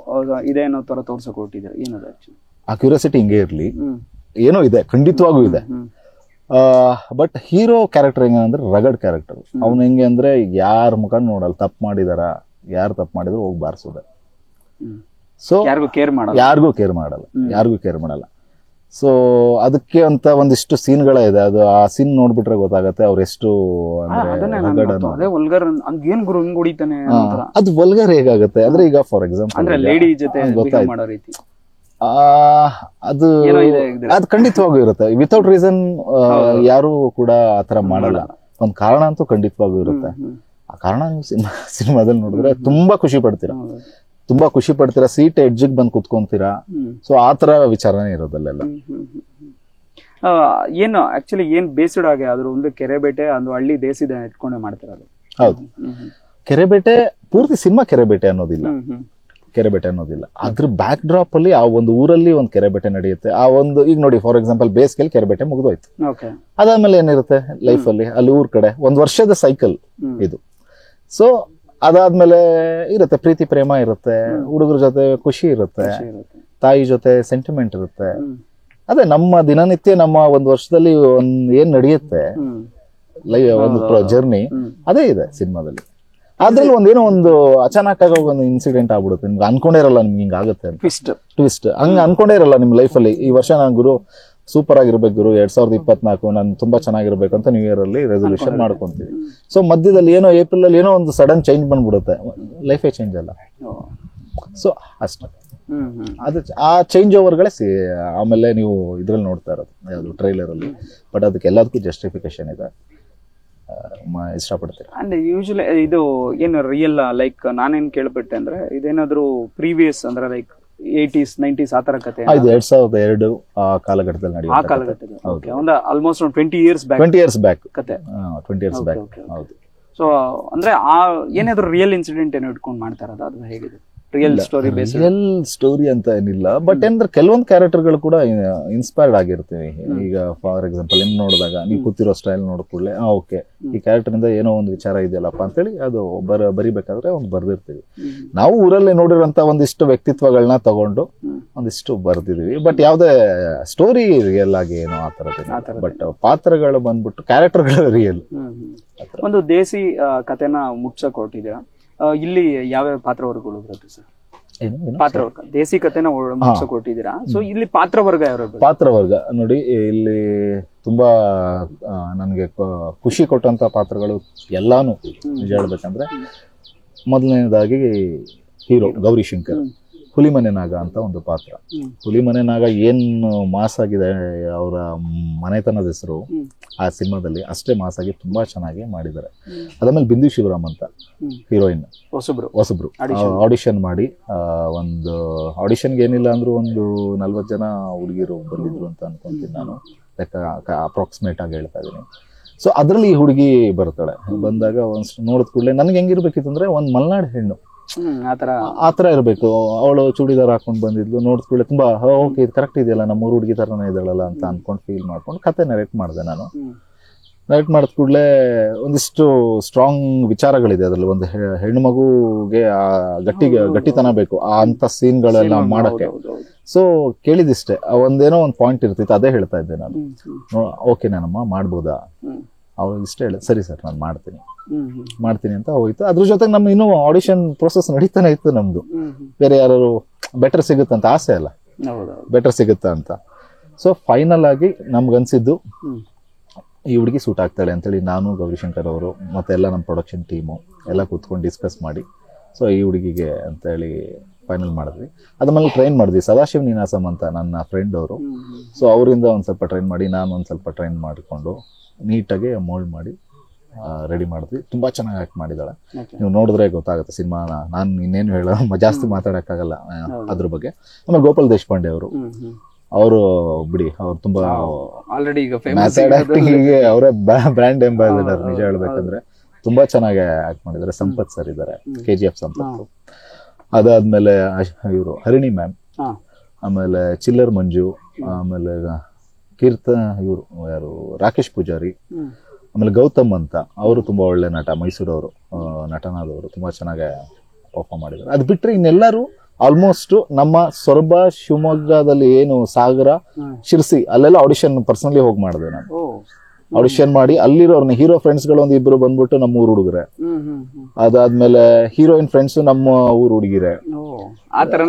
ಇದೆ ಅನ್ನೋ ತರ ತೋರ್ಸಕ್ ಹೊರಟಿದ್ದಾರೆ. ಏನದು ಆಕ್ಚುಲಿ ಆ ಕ್ಯೂರಿಯಾಸಿಟಿ ಹಿಂಗೆ ಇರ್ಲಿ, ಏನೋ ಇದೆ, ಖಂಡಿತವಾಗೂ ಇದೆ. ಬಟ್ ಹೀರೋ ಕ್ಯಾರೆಕ್ಟರ್ ಹೆಂಗ ಅಂದ್ರೆ ರಗಡ್ ಕ್ಯಾರೆಕ್ಟರ್. ಅವ್ನು ಹೆಂಗೆ ಅಂದ್ರೆ ಯಾರ ಮುಖ ನೋಡಲ್ಲ, ತಪ್ಪು ಮಾಡಿದಾರ, ಯಾರು ತಪ್ಪು ಮಾಡಿದ್ರು ಹೋಗಿ ಬಾರಿಸೋದೆ. ಸೊ ಯಾರಿಗೂ ಕೇರ್ ಮಾಡಲ್ಲ. ಸೊ ಅದಕ್ಕೆ ಅಂತ ಒಂದಿಷ್ಟು ಸೀನ್ಗಳೇ ಇದೆ. ಅದು ಆ ಸೀನ್ ನೋಡ್ಬಿಟ್ರೆ ಗೊತ್ತಾಗತ್ತೆ ಅವ್ರು ಎಷ್ಟು ಅದು ವಲ್ಗರ್ ಹೇಗಾಗತ್ತೆ ಅಂದ್ರೆ, ಈಗ ಫಾರ್ ಎಕ್ಸಾಂಪಲ್ ಗೊತ್ತಾಯ್ತು, ಅದು ಖಂಡಿತವಾಗೂ ಇರುತ್ತೆ. ವಿತೌಟ್ ರೀಸನ್ ಯಾರು ಕೂಡ ಆತರ ಮಾಡಲ್ಲ. ಒಂದ್ ಕಾರಣ ಅಂತೂ ಖಂಡಿತವಾಗೂ ಇರುತ್ತೆ. ಆ ಕಾರಣ ಸಿನಿಮಾದಲ್ಲಿ ನೋಡಿದ್ರೆ ತುಂಬಾ ಖುಷಿ ಪಡ್ತೀರಾ, ಸೀಟ್ ಎಡ್ಜಿಗೆ ಬಂದು ಕುತ್ಕೊಂತೀರಾ. ಸೊ ಆತರ ವಿಚಾರನೇ ಇರೋದಲ್ಲೆಲ್ಲ. ಏನು ಆಕ್ಚುಲಿ ಏನ್ ಬೇಸ್ಡ್ ಆಗಿ ಅದ್ರ ಒಂದು ಕೆರೆಬೇಟೆ ಒಂದು ಹಳ್ಳಿ ದೇಶದ ಇಟ್ಕೊಂಡೆ ಮಾಡ್ತಿರೋದು. ಹೌದು, ಕೆರೆಬೇಟೆ ಪೂರ್ತಿ ಸಿನಿಮಾ ಕೆರೆಬೇಟೆ ಅನ್ನೋದಿಲ್ಲ. ಅದ್ರ ಬ್ಯಾಕ್ ಡ್ರಾಪ್ ಅಲ್ಲಿ ಆ ಒಂದು ಊರಲ್ಲಿ ಒಂದು ಕೆರೆಬೇಟೆ ನಡೆಯುತ್ತೆ. ಆ ಒಂದು ಈಗ ನೋಡಿ, ಫಾರ್ ಎಕ್ಸಾಂಪಲ್ ಬೇಸಿಗೆಯಲ್ಲಿ ಕೆರೆಬೇಟೆ ಮುಗಿದೋಯ್ತು. ಅದಾದ್ಮೇಲೆ ಏನಿರುತ್ತೆ ಲೈಫ್ ಅಲ್ಲಿ ಊರ್ ಕಡೆ ಒಂದ್ ವರ್ಷದ ಸೈಕಲ್ ಇದು. ಸೊ ಅದಾದ್ಮೇಲೆ ಇರುತ್ತೆ ಪ್ರೀತಿ ಪ್ರೇಮ ಇರುತ್ತೆ, ಹುಡುಗರ ಜೊತೆ ಖುಷಿ ಇರುತ್ತೆ, ತಾಯಿ ಜೊತೆ ಸೆಂಟಿಮೆಂಟ್ ಇರುತ್ತೆ. ಅದೇ ನಮ್ಮ ದಿನನಿತ್ಯ ನಮ್ಮ ಒಂದು ವರ್ಷದಲ್ಲಿ ಏನ್ ನಡೆಯುತ್ತೆ ಒಂದು ಜರ್ನಿ, ಅದೇ ಇದೆ ಸಿನಿಮಾದಲ್ಲಿ. ಅದ್ರಲ್ಲಿ ಒಂದೇನೋ ಒಂದು ಅಚಾನಕ್ ಆಗ ಒಂದು ಇನ್ಸಿಡೆಂಟ್ ಆಗ್ಬಿಡುತ್ತೆ, ನಿಮ್ಗೆ ಅನ್ಕೊಂಡೇ ಇರಲ್ಲ ನಿಮ್ಗೆ ಹಿಂಗ ಆಗುತ್ತೆ ಟ್ವಿಸ್ಟ್ ಹಂಗ ಅನ್ಕೊಂಡೇ ಇರಲ್ಲ ನಿಮ್ ಲೈಫ್ ಅಲ್ಲಿ. ಈ ವರ್ಷ ನಾನು ಗುರು ಸೂಪರ್ ಆಗಿರ್ಬೇಕು ಗುರು 2024 ನಾನು ತುಂಬಾ ಚೆನ್ನಾಗಿರ್ಬೇಕು ಅಂತ ನ್ಯೂ ಇಯರ್ ಅಲ್ಲಿ ರೆಸೊಲ್ಯೂಷನ್ ಮಾಡ್ಕೊಂತೀವಿ. ಸೊ ಮಧ್ಯದಲ್ಲಿ ಏನೋ ಏಪ್ರಿಲ್ ಅಲ್ಲಿ ಏನೋ ಒಂದು ಸಡನ್ ಚೇಂಜ್ ಬಂದ್ಬಿಡುತ್ತೆ, ಲೈಫೇ ಚೇಂಜ್ ಅಲ್ಲ. ಸೊ ಅಷ್ಟೇ, ಅದು ಆ ಚೇಂಜ್ ಓವರ್ಗಳೇ ಆಮೇಲೆ ನೀವು ಇದ್ರಲ್ಲಿ ನೋಡ್ತಾ ಇರೋದು ಯಾವ್ದು ಟ್ರೈಲರ್ ಅಲ್ಲಿ. ಬಟ್ ಅದಕ್ಕೆ ಎಲ್ಲದಕ್ಕೂ ಜಸ್ಟಿಫಿಕೇಶನ್ ಇದೆ, ಇಷ್ಟಪಡ್ತೀರಾ. ಅಂಡ್ ಯೂಶಲಿ ಇದು ಏನು ರಿಯಲ್, ಲೈಕ್ ನಾನೇನ್ ಕೇಳ್ಬಿಟ್ಟೆ ಅಂದ್ರೆ ಇದೇನಾದ್ರು ಪ್ರೀವಿಯಸ್ ಅಂದ್ರೆ ಲೈಕ್ 80s 90s ಆತರ ಕತೆ? 2002 ಆ ಕಾಲಘಟ್ಟದಲ್ಲಿ ನಡೆಯುತ್ತೆ. ಆ ಕಾಲಘಟ್ಟದಲ್ಲಿ ಒಂದು ಆಲ್ಮೋಸ್ಟ್ 20 ಇಯರ್ಸ್ ಬ್ಯಾಕ್ ಕತೆ. 20 ಇಯರ್ಸ್ ಬ್ಯಾಕ್. ಹೌದು. ಸೊ ಅಂದ್ರೆ ಆ ಏನಾದ್ರು ರಿಯಲ್ ಇನ್ಸಿಡೆಂಟ್ ಏನೋ ಇಟ್ಕೊಂಡು ಮಾಡ್ತಾ ಇರೋದು, ಅದು ಹೇಗಿದೆ? Real story base? Real story ಅಂತ ಏನಿಲ್ಲ, ಬಟ್ ಏನಂದ್ರೆ ಕೆಲವೊಂದು ಕ್ಯಾರೆಕ್ಟರ್ಗಳು ಕೂಡ ಇನ್ಸ್ಪೈರ್ಡ್ ಆಗಿರ್ತೀವಿ. ಈಗ ಫಾರ್ ಎಕ್ಸಾಂಪಲ್ ಏನ್ ನೋಡಿದಾಗ ನೀವು ಕೂತಿರೋ ಸ್ಟೈಲ್ ನೋಡಿದ ಕೂಡಲೇ ಓಕೆ ಈ ಕ್ಯಾರೆಕ್ಟರ್ ಇಂದ ಏನೋ ಒಂದು ವಿಚಾರ ಇದೆಯಲ್ಲಪ್ಪ ಅಂತೇಳಿ ಅದು ಬರಿಬೇಕಾದ್ರೆ ಒಂದು ಬರ್ದಿರ್ತೀವಿ. ನಾವು ಊರಲ್ಲೇ ನೋಡಿರೋಂತ ಒಂದಿಷ್ಟು ವ್ಯಕ್ತಿತ್ವಗಳನ್ನ ತಗೊಂಡು ಒಂದಿಷ್ಟು ಬರ್ದಿದೀವಿ, ಬಟ್ ಯಾವ್ದೇ ಸ್ಟೋರಿ ರಿಯಲ್ ಆಗಿ ಏನೋ ಆ ತರದ್ದು. ಬಟ್ ಪಾತ್ರಗಳು ಬಂದ್ಬಿಟ್ಟು ಕ್ಯಾರೆಕ್ಟರ್ಗಳು ರಿಯಲ್. ಒಂದು ದೇಸಿ ಕಥೆನ ಮುಟ್ಸಕ್ ಹೊರಟಿದ್ದೀರಾ, ಇಲ್ಲಿ ಯಾವ್ಯಾವ ಪಾತ್ರವರ್ಗಗಳು ಬರುತ್ತೆ ಸರ್? ಪಾತ್ರವರ್ಗ ದೇಸಿ ಕಥೆನ ಮುಟ್ಸಕ್ ಹೊರಟಿದ್ದೀರಾ, ಸೊ ಇಲ್ಲಿ ಪಾತ್ರವರ್ಗ ಯಾವ? ಪಾತ್ರವರ್ಗ ನೋಡಿ, ಇಲ್ಲಿ ತುಂಬಾ ನನಗೆ ಖುಷಿ ಕೊಟ್ಟಂತ ಪಾತ್ರಗಳು ಎಲ್ಲಾನು ನಿಜ ಹೇಳ್ಬೇಕಂದ್ರೆ, ಮೊದಲನೇದಾಗಿ ಹೀರೋ ಗೌರಿಶಂಕರ್, ಹುಲಿಮನೆ ನಾಗ ಅಂತ ಒಂದು ಪಾತ್ರ. ಹುಲಿಮನೆ ನಾಗ ಏನು ಮಾಸ್ ಆಗಿದೆ, ಅವರ ಮನೆತನದ ಹೆಸರು ಆ ಸಿನಿಮಾದಲ್ಲಿ ಅಷ್ಟೇ ಮಾಸ್ ಆಗಿ ತುಂಬಾ ಚೆನ್ನಾಗಿ ಮಾಡಿದ್ದಾರೆ. ಅದಾದ್ಮೇಲೆ ಬಿಂದು ಶಿವರಾಮ್ ಅಂತ ಹೀರೋಯಿನ್, ಹೊಸಬ್ರು ಆಡಿಷನ್ ಮಾಡಿ, ಒಂದು ಆಡಿಷನ್ಗೆ ಏನಿಲ್ಲ ಅಂದ್ರೂ ಒಂದು 40 ಜನ ಹುಡುಗಿರು ಬಂದಿದ್ರು ಅಂತ ಅನ್ಕೊಂತೀನಿ ನಾನು, ಅಪ್ರಾಕ್ಸಿಮೇಟ್ ಆಗಿ ಹೇಳ್ತಾ ಇದೀನಿ. ಸೊ ಅದ್ರಲ್ಲಿ ಈ ಹುಡುಗಿ ಬರ್ತಾಳೆ. ಬಂದಾಗ ಒಂದ್ ನೋಡಿದ ಕೂಡಲೇ ನನ್ಗೆ ಹೆಂಗಿರ್ಬೇಕಿತ್ತು ಅಂದ್ರೆ ಒಂದ್ ಮಲ್ನಾಡ್ ಹೆಣ್ಣು ಆತರ ಇರ್ಬೇಕು. ಅವಳು ಚೂಡಿದಾರ್ ಹಾಕೊಂಡ್ ಬಂದಿದ್ಲು, ನೋಡಿದ ಕೂಡಲೇ ತುಂಬಾ ಓಕೆ ಇದು ಕರೆಕ್ಟ್ ಇದೆಯಲ್ಲ, ನಮ್ಮೂರು ಹುಡುಗಿ ತರನೇ ಇದ್ದಾಳಲ್ಲ ಅಂತ ಅನ್ಕೊಂಡು ಫೀಲ್ ಮಾಡ್ಕೊಂಡು ಕತೆ ನರೇಟ್ ಮಾಡಿದೆ ನಾನು. ನರೇಟ್ ಮಾಡಿದ ಕೂಡಲೇ ಒಂದಿಷ್ಟು ಸ್ಟ್ರಾಂಗ್ ವಿಚಾರಗಳಿದೆ ಅದ್ರಲ್ಲಿ. ಒಂದು ಹೆಣ್ಣು ಮಗುಗೆ ಗಟ್ಟಿತನ ಬೇಕು ಅಂತ ಸೀನ್ಗಳೆಲ್ಲ ಮಾಡಕ್ಕೆ. ಸೊ ಕೇಳಿದಿಷ್ಟೇ, ಒಂದೇನೋ ಒಂದು ಪಾಯಿಂಟ್ ಇರ್ತಿತ್ತು, ಅದೇ ಹೇಳ್ತಾ ಇದ್ದೆ ನಾನು. ಓಕೆ ನಾನಮ್ಮ ಮಾಡ್ಬೋದಾ? ಅವ್ರು ಇಷ್ಟೇ ಹೇಳಿ, ಸರಿ ಸರ್ ನಾನು ಮಾಡ್ತೀನಿ ಅಂತ ಹೋಯ್ತು. ಅದ್ರ ಜೊತೆಗೆ ನಮ್ಮ ಇನ್ನೂ ಆಡಿಷನ್ ಪ್ರೊಸೆಸ್ ನಡೀತಾನೆ ಇತ್ತು ನಮ್ದು. ಬೇರೆ ಯಾರು ಬೆಟರ್ ಸಿಗುತ್ತಂತ ಆಸೆ ಅಲ್ಲ, ಬೆಟರ್ ಸಿಗುತ್ತಾ ಅಂತ. ಸೊ ಫೈನಲ್ ಆಗಿ ನಮ್ಗನ್ಸಿದ್ದು ಈ ಹುಡುಗಿ ಸೂಟ್ ಆಗ್ತಾಳೆ ಅಂತೇಳಿ ನಾನು, ಗೌರಿಶಂಕರ್ ಅವರು ಮತ್ತೆ ಎಲ್ಲ ನಮ್ಮ ಪ್ರೊಡಕ್ಷನ್ ಟೀಮು ಎಲ್ಲ ಕೂತ್ಕೊಂಡು ಡಿಸ್ಕಸ್ ಮಾಡಿ, ಸೊ ಈ ಹುಡುಗಿಗೆ ಅಂತೇಳಿ ಫೈನಲ್ ಮಾಡಿದ್ವಿ. ಅದಾದ್ಮೇಲೆ ಟ್ರೈನ್ ಮಾಡಿದ್ವಿ. ಸದಾಶಿವ್ ನೀನಾಸಂ ಅಂತ ನನ್ನ ಫ್ರೆಂಡ್ ಅವರು, ಸೊ ಅವರಿಂದ ಒಂದ್ ಸ್ವಲ್ಪ ಟ್ರೈನ್ ಮಾಡಿ, ನಾನು ಒಂದ್ ಸ್ವಲ್ಪ ಟ್ರೈನ್ ಮಾಡಿಕೊಂಡು ನೀಟಾಗಿ ಮೋಲ್ಡ್ ಮಾಡಿ ರೆಡಿ ಮಾಡಿದ್ವಿ. ತುಂಬಾ ಚೆನ್ನಾಗಿ ಆಕ್ಟ್ ಮಾಡಿದಾಳೆ. ನೀವು ನೋಡಿದ್ರೆ ಗೊತ್ತಾಗುತ್ತೆ ಸಿನಿಮಾನ. ನಾನು ಇನ್ನೇನು ಹೇಳ ಜಾಸ್ತಿ ಮಾತಾಡಕ್ಕಾಗಲ್ಲ ಅದ್ರ ಬಗ್ಗೆ. ಆಮೇಲೆ ಗೋಪಾಲ್ ದೇಶಪಾಂಡೆ ಅವರು ಬಿಡಿ, ಅವ್ರು ತುಂಬಾ ಆಲ್ರೆಡಿ ಆಕ್ಟಿಂಗಿಗೆ ಅವರೇ ಬ್ರ್ಯಾಂಡ್ ಎಂಬಾಸಿಡರ್ ನಿಜ ಹೇಳ್ಬೇಕಂದ್ರೆ. ತುಂಬಾ ಚೆನ್ನಾಗಿ ಆಕ್ಟ್ ಮಾಡಿದ್ದಾರೆ. ಸಂಪತ್ ಸರ್ ಇದ್ದಾರೆ, KGF ಸಂಪತ್. ಅದಾದ್ಮೇಲೆ ಇವರು ಹರಿಣಿ ಮ್ಯಾಮ್, ಆಮೇಲೆ ಚಿಲ್ಲರ್ ಮಂಜು, ಆಮೇಲೆ ಇವರು ಯಾರು ರಾಕೇಶ್ ಪೂಜಾರಿ, ಆಮೇಲೆ ಗೌತಮ್ ಅಂತ ಅವರು ತುಂಬಾ ಒಳ್ಳೆ ನಟ, ಮೈಸೂರವರು ನಟನಾದವರು, ತುಂಬಾ ಚೆನ್ನಾಗಿ ಪರ್ಫಾರ್ಮ್ ಮಾಡಿದ್ದಾರೆ. ಅದು ಬಿಟ್ರೆ ಇನ್ನೆಲ್ಲರೂ ಆಲ್ಮೋಸ್ಟ್ ನಮ್ಮ ಸೊರಬ, ಶಿವಮೊಗ್ಗದಲ್ಲಿ ಏನು ಸಾಗರ, ಶಿರ್ಸಿ ಅಲ್ಲೆಲ್ಲ ಆಡಿಷನ್ ಪರ್ಸನಲಿ ಹೋಗಿ ಮಾಡಿದೆ ನಾನು. ಆಡಿಷನ್ ಮಾಡಿ ಅಲ್ಲಿರೋರ್ನ ಹೀರೋ ಫ್ರೆಂಡ್ಸ್ ಗಳು ಒಂದು ಇಬ್ರು ಬಂದ್ಬಿಟ್ಟು ನಮ್ಮ ಊರು ಹುಡುಗರೆ, ಅದಾದ್ಮೇಲೆ ಹೀರೋಯಿನ್ ಫ್ರೆಂಡ್ಸ್ ನಮ್ಮ ಊರು ಹುಡುಗಿರೆ. ಆತರ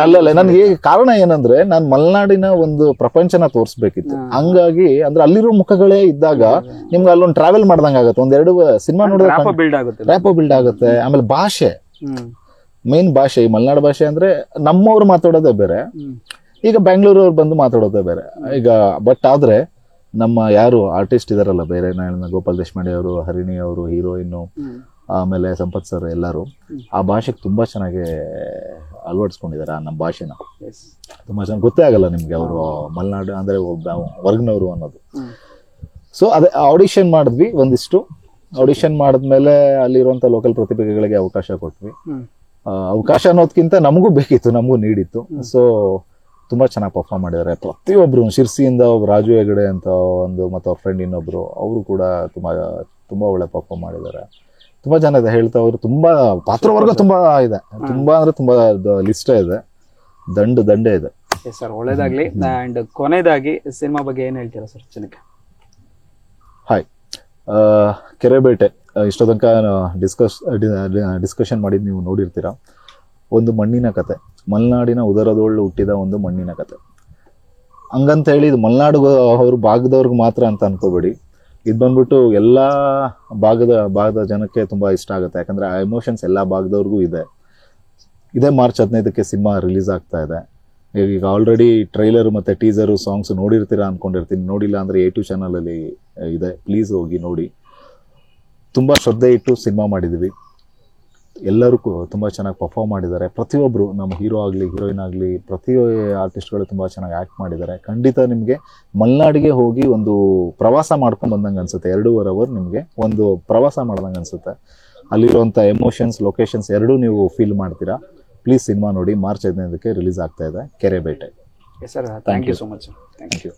ಅಲ್ಲಲ್ಲ. ನನ್ಗೆ ಕಾರಣ ಏನಂದ್ರೆ ನಾನು ಮಲೆನಾಡಿನ ಒಂದು ಪ್ರಪಂಚನ ತೋರಿಸ್ಬೇಕಿತ್ತು. ಹಂಗಾಗಿ ಅಂದ್ರೆ ಅಲ್ಲಿರೋ ಮುಖಗಳೇ ಇದ್ದಾಗ ನಿಮ್ಗೆ ಅಲ್ಲೊಂದು ಟ್ರಾವೆಲ್ ಮಾಡ್ದಂಗ ಆಗತ್ತೆ. 1-2 ಸಿನಿಮಾ ನೋಡಿದ್ರೆ ರ್ಯಾಪೋ ಬಿಲ್ಡ್ ಆಗುತ್ತೆ. ಆಮೇಲೆ ಭಾಷೆ, ಮೇನ್ ಭಾಷೆ, ಈ ಮಲೆನಾಡು ಭಾಷೆ ಅಂದ್ರೆ ನಮ್ಮವ್ರು ಮಾತಾಡೋದೇ ಬೇರೆ, ಈಗ ಬೆಂಗಳೂರವ್ರು ಬಂದು ಮಾತಾಡೋದೇ ಬೇರೆ. ಈಗ ಬಟ್ ಆದ್ರೆ ನಮ್ಮ ಯಾರು ಆರ್ಟಿಸ್ಟ್ ಇದಾರಲ್ಲ ಬೇರೆ, ಗೋಪಾಲ್ ದೇಶಪಾಂಡೆ ಅವರು, ಹರಿಣಿ ಅವರು ಹೀರೋಯಿನ್ನು, ಆಮೇಲೆ ಸಂಪತ್ ಸರ್, ಎಲ್ಲರೂ ಆ ಭಾಷೆಗೆ ತುಂಬಾ ಚೆನ್ನಾಗಿ ಅಳವಡಿಸ್ಕೊಂಡಿದ್ದಾರೆ ನಮ್ಮ ಭಾಷೆನ. ತುಂಬಾ ಚೆನ್ನಾಗಿ ಗೊತ್ತೇ ಆಗಲ್ಲ ನಿಮ್ಗೆ ಅವರು ಮಲೆನಾಡು ಅಂದ್ರೆ ವರ್ಗನವರು ಅನ್ನೋದು. ಸೊ ಅದೇ ಆಡಿಷನ್ ಮಾಡಿದ್ವಿ. ಒಂದಿಷ್ಟು ಆಡಿಷನ್ ಮಾಡಿದ್ಮೇಲೆ ಅಲ್ಲಿರುವಂತ ಲೋಕಲ್ ಪ್ರತಿಭೆಗಳಿಗೆ ಅವಕಾಶ ಕೊಟ್ವಿ. ಅವಕಾಶ ಅನ್ನೋದಕ್ಕಿಂತ ನಮಗೂ ಬೇಕಿತ್ತು, ನಮಗೂ ನೀಡಿತ್ತು. ಸೊ ತುಂಬಾ ಚೆನ್ನಾಗಿ ಪರ್ಫಾರ್ಮ್ ಮಾಡಿದ್ದಾರೆ ಪ್ರತಿಯೊಬ್ರು. ಶಿರ್ಸಿಯಿಂದ ಒಬ್ರು ರಾಜು ಹೆಗಡೆ ಅಂತ ಒಂದು, ಮತ್ತೆ ಅವ್ರ ಫ್ರೆಂಡ್ ಇನ್ನೊಬ್ರು, ಅವರು ಕೂಡ ತುಂಬಾ ಒಳ್ಳೆ ಪರ್ಫಾರ್ಮ್ ಮಾಡಿದ್ದಾರೆ. ತುಂಬಾ ಜನ ಇದೆ ಹೇಳ್ತಾ ಹೋದ್ರು. ತುಂಬಾ ಪಾತ್ರವರ್ಗ ತುಂಬಾ ಇದೆ, ತುಂಬಾ ಅಂದ್ರೆ ತುಂಬಾ ಲಿಸ್ಟ್ ಇದೆ, ದಂಡೆ ಇದೆ. ಸರ್ ಒಳ್ಳೇದಾಗ್ಲಿ. ಅಂಡ್ ಕೊನೆಯದಾಗಿ ಸಿನಿಮಾ ಬಗ್ಗೆ ಏನ್ ಹೇಳ್ತೀರಾ ಸರ್ ಜನಕ್ಕೆ? ಹಾಯ್, ಕೆರೆಬೇಟೆ ಇಷ್ಟೋ ತನಕ ಡಿಸ್ಕಷನ್ ಮಾಡಿದ್ ನೀವು ನೋಡಿರ್ತೀರಾ. ಒಂದು ಮಣ್ಣಿನ ಕತೆ, ಮಲೆನಾಡಿನ ಉದರದೊಳ್ಳು ಹುಟ್ಟಿದ ಒಂದು ಮಣ್ಣಿನ ಕತೆ. ಹಂಗಂತ ಹೇಳಿ ಇದು ಮಲೆನಾಡು ಅವ್ರ ಭಾಗದವ್ರಿಗೆ ಮಾತ್ರ ಅಂತ ಅನ್ಕೋಬೇಡಿ. ಇದು ಬಂದ್ಬಿಟ್ಟು ಎಲ್ಲಾ ಭಾಗದ ಜನಕ್ಕೆ ತುಂಬಾ ಇಷ್ಟ ಆಗುತ್ತೆ. ಯಾಕಂದ್ರೆ ಆ ಎಮೋಷನ್ಸ್ ಎಲ್ಲಾ ಭಾಗದವ್ರಿಗೂ ಇದೆ. ಇದೇ ಮಾರ್ಚ್ 15ಕ್ಕೆ ಸಿನಿಮಾ ರಿಲೀಸ್ ಆಗ್ತಾ ಇದೆ. ಈಗ ಆಲ್ರೆಡಿ ಟ್ರೈಲರ್ ಮತ್ತೆ ಟೀಸರು ಸಾಂಗ್ಸ್ ನೋಡಿರ್ತೀರಾ ಅನ್ಕೊಂಡಿರ್ತೀನಿ. ನೋಡಿಲ್ಲ ಅಂದ್ರೆ A2 ಚಾನಲ್ ಅಲ್ಲಿ ಇದೆ, ಪ್ಲೀಸ್ ಹೋಗಿ ನೋಡಿ. ತುಂಬಾ ಶ್ರದ್ಧೆ ಇಟ್ಟು ಸಿನಿಮಾ ಮಾಡಿದೀವಿ. ಎಲ್ಲರೂ ತುಂಬಾ ಚೆನ್ನಾಗಿ ಪರ್ಫಾರ್ಮ್ ಮಾಡಿದ್ದಾರೆ. ಪ್ರತಿಯೊಬ್ರು, ನಮ್ಮ ಹೀರೋ ಆಗಲಿ ಹೀರೋಯಿನ್ ಆಗಲಿ, ಪ್ರತಿ ಆರ್ಟಿಸ್ಟ್ಗಳು ತುಂಬಾ ಚೆನ್ನಾಗಿ ಆಕ್ಟ್ ಮಾಡಿದ್ದಾರೆ. ಖಂಡಿತ ನಿಮಗೆ ಮಲೆನಾಡಿಗೆ ಹೋಗಿ ಒಂದು ಪ್ರವಾಸ ಮಾಡ್ಕೊಂಡ್ ಬಂದಂಗೆ ಅನ್ಸುತ್ತೆ. 2.5 ಅವರ್ ನಿಮಗೆ ಒಂದು ಪ್ರವಾಸ ಮಾಡ್ದಂಗೆ ಅನ್ಸುತ್ತೆ. ಅಲ್ಲಿರುವಂಥ ಎಮೋಷನ್ಸ್, ಲೊಕೇಶನ್ಸ್ ಎರಡೂ ನೀವು ಫೀಲ್ ಮಾಡ್ತೀರಾ. ಪ್ಲೀಸ್ ಸಿನಿಮಾ ನೋಡಿ. ಮಾರ್ಚ್ 15ಕ್ಕೆ ರಿಲೀಸ್ ಆಗ್ತಾ ಇದೆ Kere Bete. Sir thank you so much. Thank you.